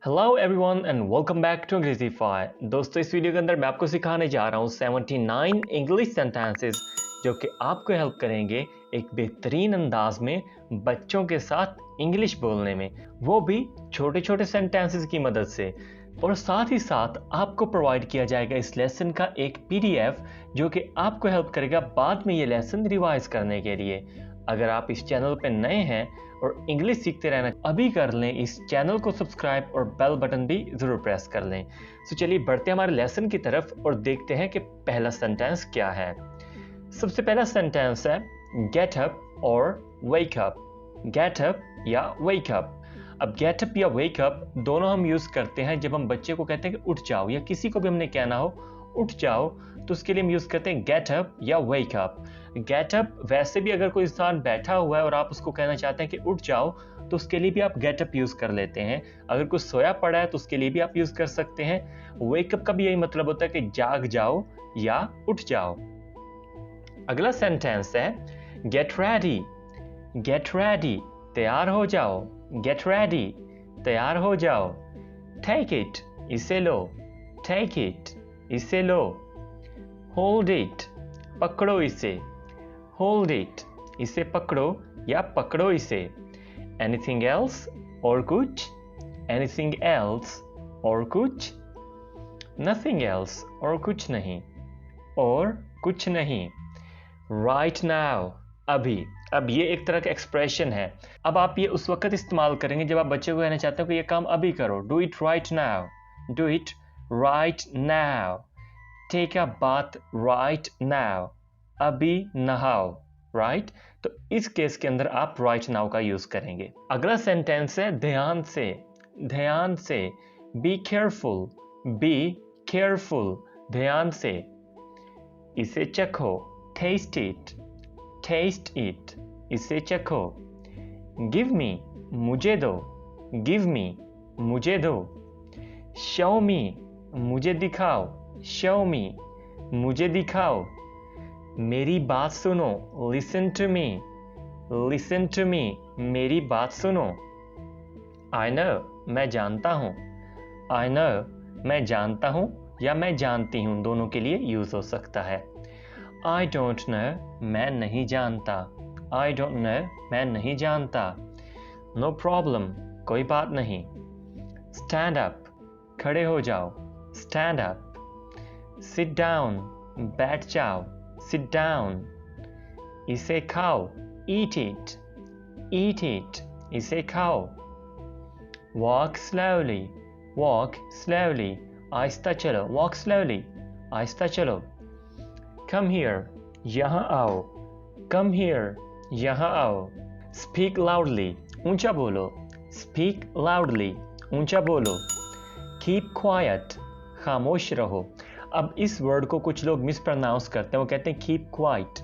Hello everyone and welcome back to Angrezify। दोस्तों, इस video के अंदर मैं आपको सिखाने जा रहा हूँ 79 इंग्लिश सेंटेंसेस जो कि आपको हेल्प करेंगे एक बेहतरीन अंदाज में बच्चों के साथ इंग्लिश बोलने में, वो भी छोटे छोटे सेंटेंसेस की मदद से। और साथ ही साथ आपको प्रोवाइड किया जाएगा इस लेसन का एक PDF जो कि आपको हेल्प करेगा बाद में ये लेसन रिवाइज करने के लिए। अगर आप इस चैनल पर नए हैं और इंग्लिश सीखते रहना, अभी कर लें इस चैनल को सब्सक्राइब और बेल बटन भी जरूर प्रेस कर लें। तो चलिए बढ़ते हमारे लेसन की तरफ और देखते हैं कि पहला सेंटेंस क्या है। सबसे पहला सेंटेंस है गेट अप और वेक अप। गेट अप या वेक अप। अब गेट अप या वेक अप दोनों हम यूज करते हैं जब हम बच्चे को कहते हैं कि उठ जाओ, या किसी को भी हमने कहना हो उठ जाओ, तो उसके लिए हम यूज करते हैं गेट अप या वेक अप। गेट अप वैसे भी अगर कोई इंसान बैठा हुआ है और आप उसको कहना चाहते हैं कि उठ जाओ, तो उसके लिए भी आप गेट अप यूज कर लेते हैं। अगर कोई सोया पड़ा है तो उसके लिए भी आप यूज कर सकते हैं। वेक अप का भी यही मतलब होता है कि जाग जाओ या उठ जाओ। अगला सेंटेंस है गेट रेडी। गेट रेडी, तैयार हो जाओ। गेट रेडी, तैयार हो जाओ। टेक इट, इसे लो। टेक इट, इसे लो। होल्ड इट, पकड़ो इसे। होल्ड इट, इसे पकड़ो या पकड़ो इसे। एनीथिंग एल्स, और कुछ। एनीथिंग एल्स, और कुछ। नथिंग एल्स, और कुछ नहीं। और कुछ नहीं। राइट नाउ, अभी। अब ये एक तरह का एक्सप्रेशन है। अब आप ये उस वक्त इस्तेमाल करेंगे जब आप बच्चे को कहना चाहते हो कि ये काम अभी करो। Do it right now. Do it right now. Take a bath right now. अभी नहाओ। राइट, तो इस केस के अंदर आप राइट नाउ का यूज करेंगे। अगला सेंटेंस है ध्यान से। ध्यान से। Be careful. बी केयरफुल, ध्यान से। इसे चखो। Taste it. टेस्ट इट, इसे चखो। गिव मी, मुझे दो। गिव मी, मुझे दो। शो मी, मुझे दिखाओ। शो मी, मुझे दिखाओ। मेरी बात सुनो। Listen to me. Listen to me, मेरी बात सुनो। आई नो, मैं जानता हूं। आई नो, मैं जानता हूं या मैं जानती हूं, दोनों के लिए यूज हो सकता है। आई डोंट नो, मैं नहीं जानता। आई डोंट नो, मैं नहीं जानता। नो प्रॉब्लम, कोई बात नहीं। स्टैंड अप, खड़े हो जाओ। Stand up. सिट डाउन, बैठ जाओ। Sit down. इसे खाओ। Eat it. ईट इट, इसे खाओ। Walk slowly. वॉक स्लोली, आहिस्ता चलो। वॉक स्लोली, आहिस्ता चलो। कम हियर, यहाँ आओ। कम हियर, यहाँ आओ। स्पीक लाउडली, ऊंचा बोलो। स्पीक लाउडली, ऊंचा बोलो। कीप क्वाइट, खामोश रहो। अब इस वर्ड को कुछ लोग मिसप्रोनाउंस करते हैं, वो कहते हैं keep quiet.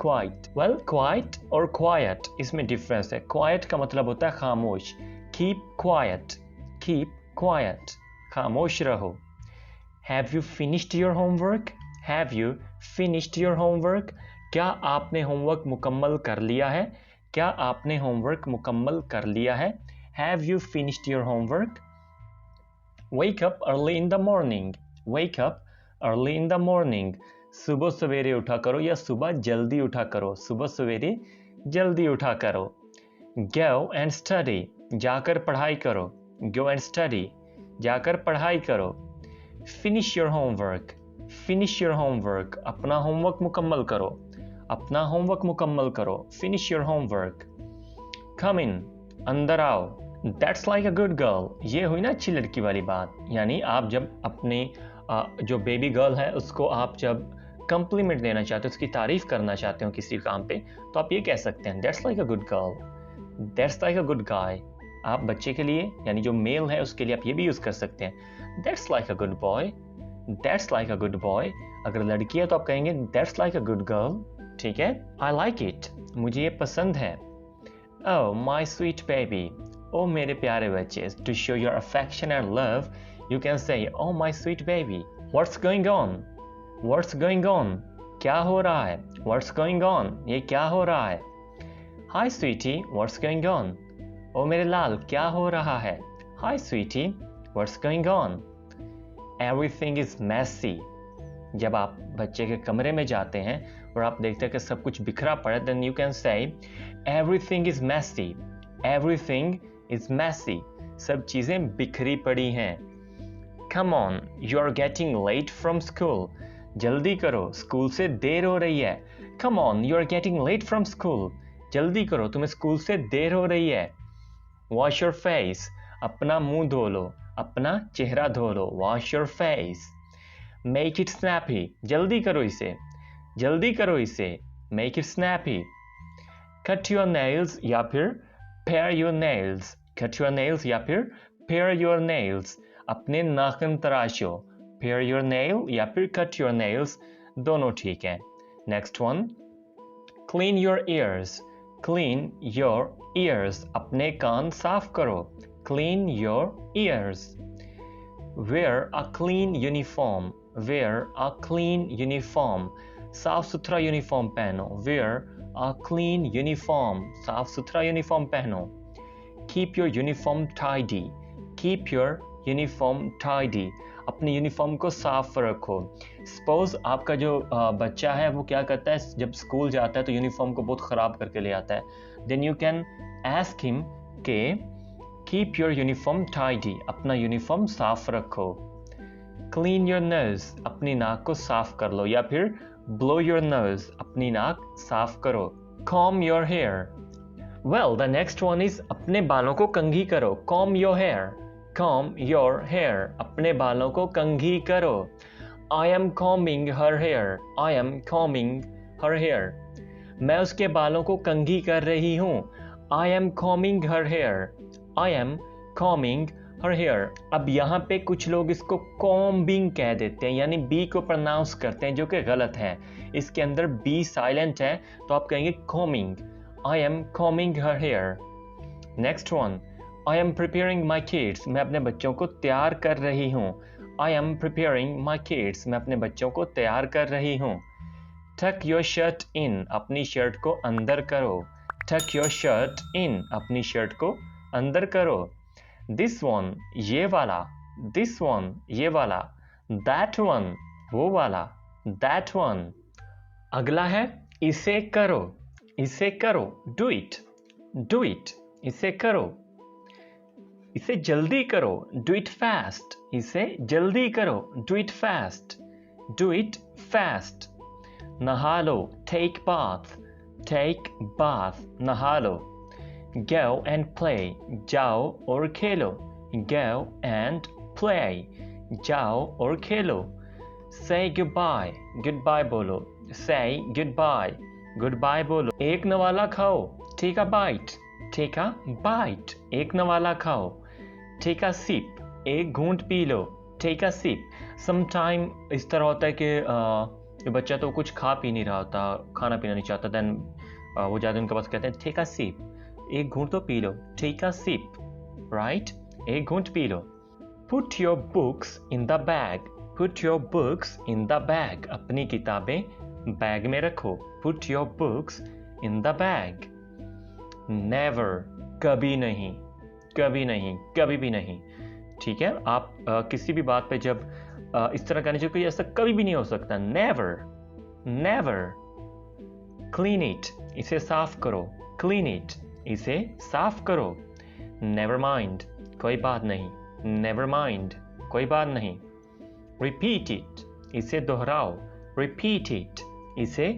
Quite, well quite और क्वाइट इसमें डिफरेंस है। क्वाइट का मतलब होता है खामोश। Keep quiet. कीप क्वाइट, खामोश रहो। Have you finished your homework. Have you finished your homework, क्या आपने होमवर्क मुकम्मल कर लिया है। क्या आपने होमवर्क मुकम्मल कर लिया है। Have you finished your homework. Wake up early in the morning. Wake up early in the morning, सुबह सवेरे उठा करो या सुबह जल्दी उठा करो। सुबह सवेरे जल्दी उठा करो। गो एंड स्टडी, जाकर पढ़ाई करो। गो एंड स्टडी, जाकर पढ़ाई करो। Finish your homework. Finish your homework, अपना होमवर्क मुकम्मल करो। अपना होमवर्क मुकम्मल करो। Finish your homework. Come in, अंदर आओ। That's like a good girl, ये हुई ना अच्छी लड़की वाली बात। यानी आप जब अपने जो बेबी गर्ल है उसको आप जब कंप्लीमेंट देना चाहते हो, उसकी तारीफ करना चाहते हो किसी काम पे, तो आप ये कह सकते हैं that's like a good girl. That's like a good guy. आप बच्चे के लिए यानी जो मेल है उसके लिए आप ये भी यूज कर सकते हैं that's like a good boy. That's like a good boy. अगर लड़की है तो आप कहेंगे that's like a good girl. ठीक है। आई लाइक इट, मुझे ये पसंद है। ओह माई स्वीट बेबी, ओ मेरे प्यारे बच्चे। To show your affection and love you can say oh my sweet baby. What's going on. What's going on, क्या हो रहा है। व्हाट्स गोइंग ऑन, ये क्या हो रहा है। हाय स्वीटी, व्हाट्स गोइंग ऑन। ओ मेरे लाल, क्या हो रहा है। हाय Sweety, What's going on? Everything is messy. जब आप बच्चे के कमरे में जाते हैं और आप देखते हैं कि सब कुछ बिखरा पड़ा है, then you can say everything is messy. Everything is messy. सब चीजें बिखरी पड़ी हैं. Come on, you are getting late from school. जल्दी करो, स्कूल से देर हो रही है. Come on, you are getting late from school. जल्दी करो, तुम्हें स्कूल से देर हो रही है. Wash your face. अपना मुंह धो लो, अपना चेहरा धो लो. Wash your face. Make it snappy. जल्दी करो इसे, जल्दी करो इसे. Make it snappy. Cut your nails या फिर pair your nails. Cut your nails या फिर pair your nails. अपने नाखून तराशो. Pair your nail या फिर cut your nails, दोनों ठीक है. Next one. Clean your ears. Clean your ears. अपने कान साफ करो. Clean your ears. Wear a clean uniform. Wear a clean uniform. साफ सुथरा यूनिफॉर्म पहनो. Wear a clean uniform. साफ सुथरा यूनिफॉर्म पहनो. Keep your uniform tidy. Keep your uniform tidy. अपनी यूनिफॉर्म को साफ रखो. सपोज आपका जो बच्चा है वो क्या करता है, जब स्कूल जाता है तो यूनिफॉर्म को बहुत ख़राब करके ले आता है. Then you can ask him के कीप योर यूनिफॉर्म टाइडी. अपना यूनिफॉर्म साफ रखो. Clean your nose. अपनी नाक को साफ कर लो. या फिर ब्लो योर नोज. अपनी नाक साफ करो. Comb your hair. Well the next one is अपने बालों को कंघी करो. Comb your hair. Comb your hair. अपने बालों को कंघी करो. I am combing her hair. I am combing her hair. मैं उसके बालों को कंघी कर रही हूँ. I am combing her hair. I am combing her hair. अब यहाँ पे कुछ लोग इसको combing कह देते हैं, यानी B को प्रोनाउंस करते हैं, जो कि गलत है. इसके अंदर B साइलेंट है, तो आप कहेंगे combing. I am combing her hair. Next one. I am preparing my kids. मैं अपने बच्चों को तैयार कर रही हूँ. I am preparing my kids. मैं अपने बच्चों को तैयार कर रही हूँ. Tuck your shirt in. अपनी शर्ट को अंदर करो. Tuck your shirt in. अपनी शर्ट को अंदर करो. This one. ये वाला. This one. ये वाला. That one. वो वाला. That one. अगला है इसे करो. इसे करो. Do it. Do it. इसे करो. इसे जल्दी करो. Do it fast. इसे जल्दी करो. Do it fast. Do it fast. नहा लो. Take bath. Take bath. नहा लो. Go and play. जाओ और खेलो. Go and play. जाओ और खेलो. Say goodbye. Goodbye बोलो. Say goodbye. Goodbye बोलो. एक नवाला खाओ. Take a bite. Take a bite. एक नवाला खाओ. Take a sip. एक घूंट पी लो. Take a sip. Sometime इस तरह होता है कि बच्चा तो कुछ खा पी नहीं रहा होता, खाना पीना नहीं चाहता, देन वो जाते उनके पास कहते हैं take a sip. एक घूंट तो पी लो. Take a sip. Right? एक घूंट पी लो. Put your books in the bag. Put your books in the bag. अपनी किताबें बैग में रखो. Put your books in the bag. Never. कभी नहीं. कभी नहीं. कभी भी नहीं. ठीक है. आप किसी भी बात पे जब इस तरह कहने चाहिए, ऐसा कभी भी नहीं हो सकता. Never. Never. Clean it. इसे साफ करो. Clean it. इसे साफ करो. Never mind. कोई बात नहीं. Never mind. कोई बात नहीं. Repeat it. इसे दोहराओ. Repeat it. इसे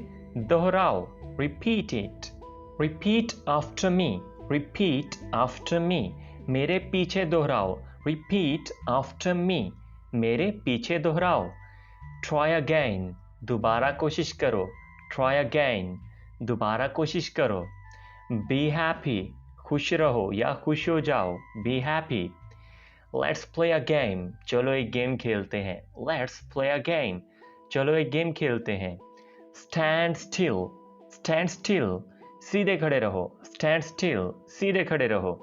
दोहराओ. Repeat it. Repeat after me. Repeat after me. मेरे पीछे दोहराओ. Repeat after me. मेरे पीछे दोहराओ. Try again. दोबारा कोशिश करो. Try again. दोबारा कोशिश करो. Be happy. खुश रहो या खुश हो जाओ. Be happy. Let's play a game. चलो एक गेम खेलते हैं. Let's play a game. चलो एक गेम खेलते हैं. Stand still. Stand still. सीधे खड़े रहो. Stand still. सीधे खड़े रहो.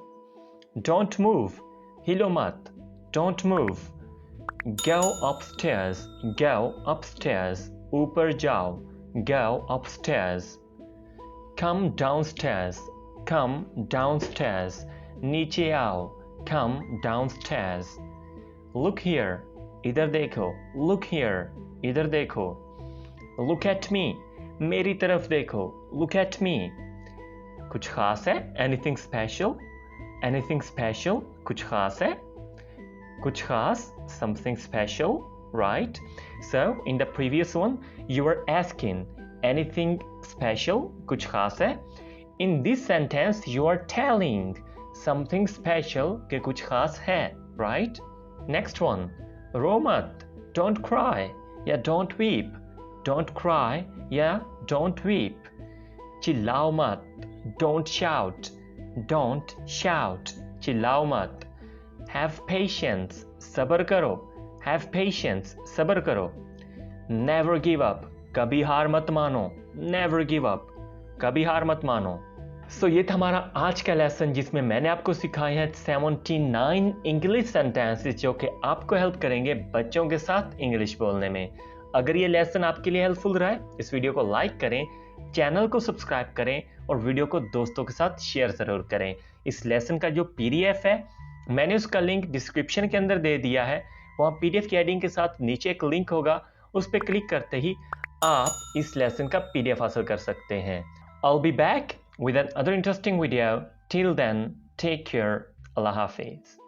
Don't move. हिलो मत. Don't move. Go upstairs. Go upstairs. ऊपर जाओ. Go upstairs. Come downstairs. Come downstairs. नीचे आओ. Come downstairs. Look here, इधर देखो. Look here, इधर देखो. Look at me, मेरी तरफ देखो. Look at me. कुछ खास है? Anything special? Anything special? कुछ खास है? कुछ खास? Something special, right? So in the previous one, you were asking anything special? कुछ खास है? In this sentence, you are telling something special कि कुछ खास है, right? Next one, रो मत, don't cry या don't weep. Don't cry या don't weep. चिल्लाओ मत, don't shout. Don't shout, चिल्लाओ मत. Have patience, सब्र करो. Have patience, सब्र करो. Never give up, कभी हार मत मानो. Never give up, कभी हार मत मानो. So ये था हमारा आज का लेसन जिसमें मैंने आपको सिखाए हैं 79 इंग्लिश सेंटेंसेस जो कि आपको हेल्प करेंगे बच्चों के साथ इंग्लिश बोलने में. अगर ये लेसन आपके लिए हेल्पफुल रहा है, इस वीडियो को लाइक करें, चैनल को सब्सक्राइब करें और वीडियो को दोस्तों के साथ शेयर ज़रूर करें. इस लेसन का जो पीडीएफ है मैंने उसका लिंक डिस्क्रिप्शन के अंदर दे दिया है. वहाँ पीडीएफ की हेडिंग के साथ नीचे एक लिंक होगा, उस पर क्लिक करते ही आप इस लेसन का पीडीएफ हासिल कर सकते हैं. I'll be back with another interesting video. Till then, take care. Allah Hafiz.